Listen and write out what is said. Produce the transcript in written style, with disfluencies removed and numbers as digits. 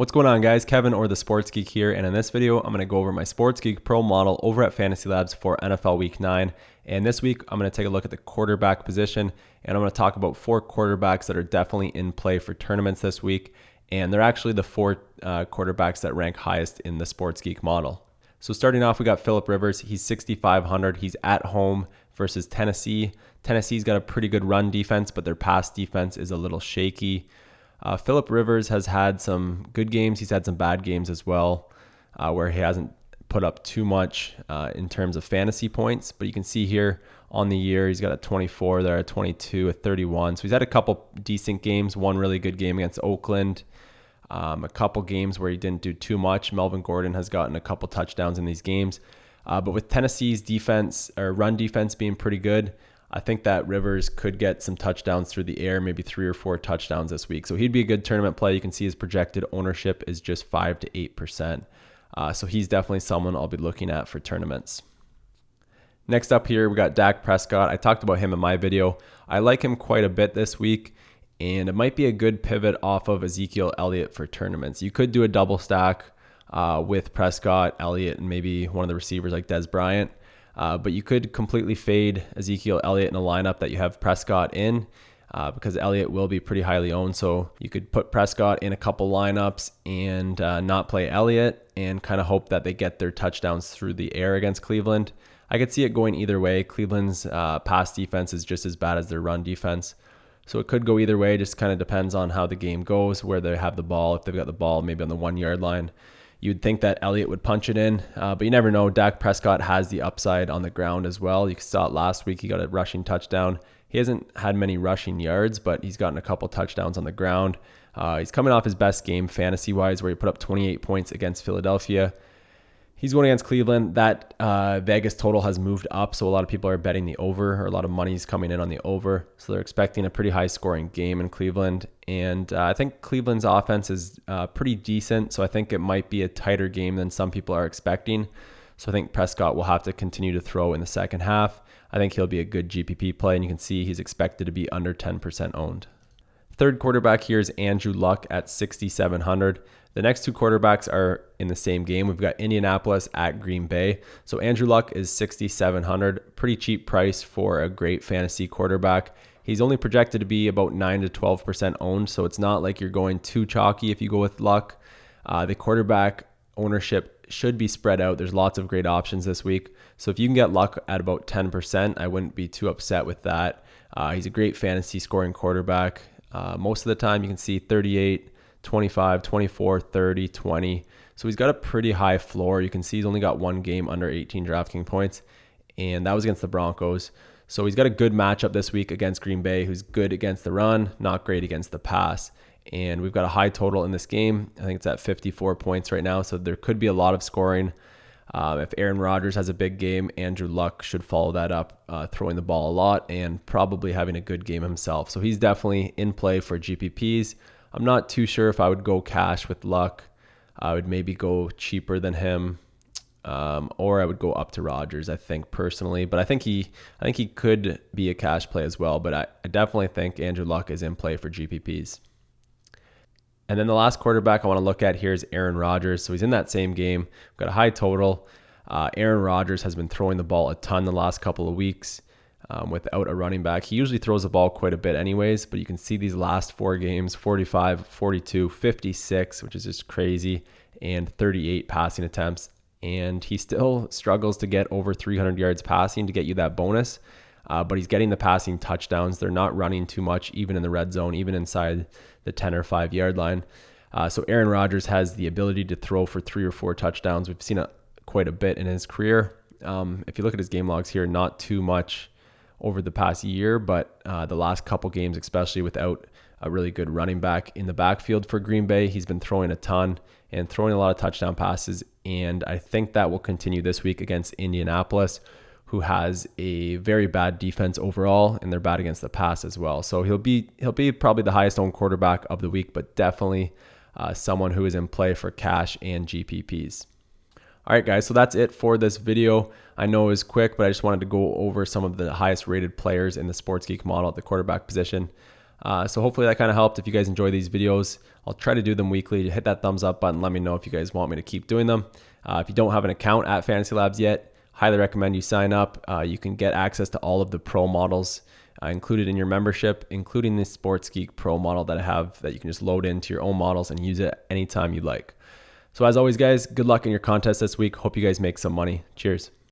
What's going on, guys? Kevin or the Sports Geek here, and in this video I'm going to go over my Sports Geek Pro model over at FantasyLabs for NFL Week 9. And this week I'm going to take a look at the quarterback position, and I'm going to talk about 4 quarterbacks that are definitely in play for tournaments this week, and they're actually the 4 quarterbacks that rank highest in the Sports Geek model. So starting off, we got Philip Rivers. He's 6,500. He's at home versus Tennessee. Tennessee's got a pretty good run defense, but their pass defense is a little shaky. Philip Rivers has had some good games. He's had some bad games as well, where he hasn't put up too much in terms of fantasy points. But you can see here on the year, he's got a 24 there, a 22, a 31. So he's had a couple decent games, one really good game against Oakland, a couple games where he didn't do too much. Melvin Gordon has gotten a couple touchdowns in these games. But with Tennessee's defense or run defense being pretty good, I think that Rivers could get some touchdowns through the air, maybe 3 or 4 touchdowns this week. So he'd be a good tournament play. You can see his projected ownership is just 5 to 8%. So he's definitely someone I'll be looking at for tournaments. Next up here, we got Dak Prescott. I talked about him in my video. I like him quite a bit this week, and it might be a good pivot off of Ezekiel Elliott for tournaments. You could do a double stack with Prescott, Elliott, and maybe one of the receivers like Dez Bryant. But you could completely fade Ezekiel Elliott in a lineup that you have Prescott in because Elliott will be pretty highly owned. So you could put Prescott in a couple lineups and not play Elliott and kind of hope that they get their touchdowns through the air against Cleveland. I could see it going either way. Cleveland's pass defense is just as bad as their run defense. So it could go either way. Just kind of depends on how the game goes, where they have the ball. If they've got the ball maybe on the 1-yard line, you'd think that Elliott would punch it in, but you never know. Dak Prescott has the upside on the ground as well. You saw it last week. He got a rushing touchdown. He hasn't had many rushing yards, but he's gotten a couple touchdowns on the ground. He's coming off his best game fantasy-wise, where he put up 28 points against Philadelphia. He's going against Cleveland. That Vegas total has moved up, so a lot of people are betting the over, or a lot of money's coming in on the over. So they're expecting a pretty high-scoring game in Cleveland. And I think Cleveland's offense is pretty decent, so I think it might be a tighter game than some people are expecting. So I think Prescott will have to continue to throw in the second half. I think he'll be a good GPP play, and you can see he's expected to be under 10% owned. Third quarterback here is Andrew Luck at 6,700. The next 2 quarterbacks are in the same game. We've got Indianapolis at Green Bay. So Andrew Luck is 6,700. Pretty cheap price for a great fantasy quarterback. He's only projected to be about 9 to 12% owned, so it's not like you're going too chalky if you go with Luck. The quarterback ownership should be spread out. There's lots of great options this week. So if you can get Luck at about 10%, I wouldn't be too upset with that. He's a great fantasy scoring quarterback. Most of the time you can see 38, 25, 24, 30, 20. So he's got a pretty high floor. You can see he's only got 1 game under 18 DraftKings points, and that was against the Broncos. So he's got a good matchup this week against Green Bay, who's good against the run, not great against the pass. And we've got a high total in this game. I think it's at 54 points right now, so there could be a lot of scoring. If Aaron Rodgers has a big game, Andrew Luck should follow that up, throwing the ball a lot and probably having a good game himself. So he's definitely in play for GPPs. I'm not too sure if I would go cash with Luck. I would maybe go cheaper than him, or I would go up to Rodgers, I think, personally. But I think he could be a cash play as well. But I definitely think Andrew Luck is in play for GPPs. And then the last quarterback I want to look at here is Aaron Rodgers. So he's in that same game. We've got a high total. Aaron Rodgers has been throwing the ball a ton the last couple of weeks without a running back. He usually throws the ball quite a bit anyways, but you can see these last 4 games, 45, 42, 56, which is just crazy, and 38 passing attempts. And he still struggles to get over 300 yards passing to get you that bonus. But he's getting the passing touchdowns. They're not running too much, even in the red zone, even inside the 10 or 5 yard line. So Aaron Rodgers has the ability to throw for 3 or 4 touchdowns. We've seen it quite a bit in his career. If you look at his game logs here, not too much over the past year, but the last couple games, especially without a really good running back in the backfield for Green Bay, he's been throwing a ton and throwing a lot of touchdown passes. And I think that will continue this week against Indianapolis, who has a very bad defense overall, and they're bad against the pass as well. So he'll be probably the highest owned quarterback of the week, but definitely someone who is in play for cash and GPPs. All right, guys, so that's it for this video. I know it was quick, but I just wanted to go over some of the highest rated players in the Sports Geek model at the quarterback position. So hopefully that kind of helped. If you guys enjoy these videos, I'll try to do them weekly. Hit that thumbs up button. Let me know if you guys want me to keep doing them. If you don't have an account at FantasyLabs yet, highly recommend you sign up. You can get access to all of the pro models included in your membership, including the Sports Geek Pro model that I have that you can just load into your own models and use it anytime you like. So as always, guys, good luck in your contest this week. Hope you guys make some money. Cheers.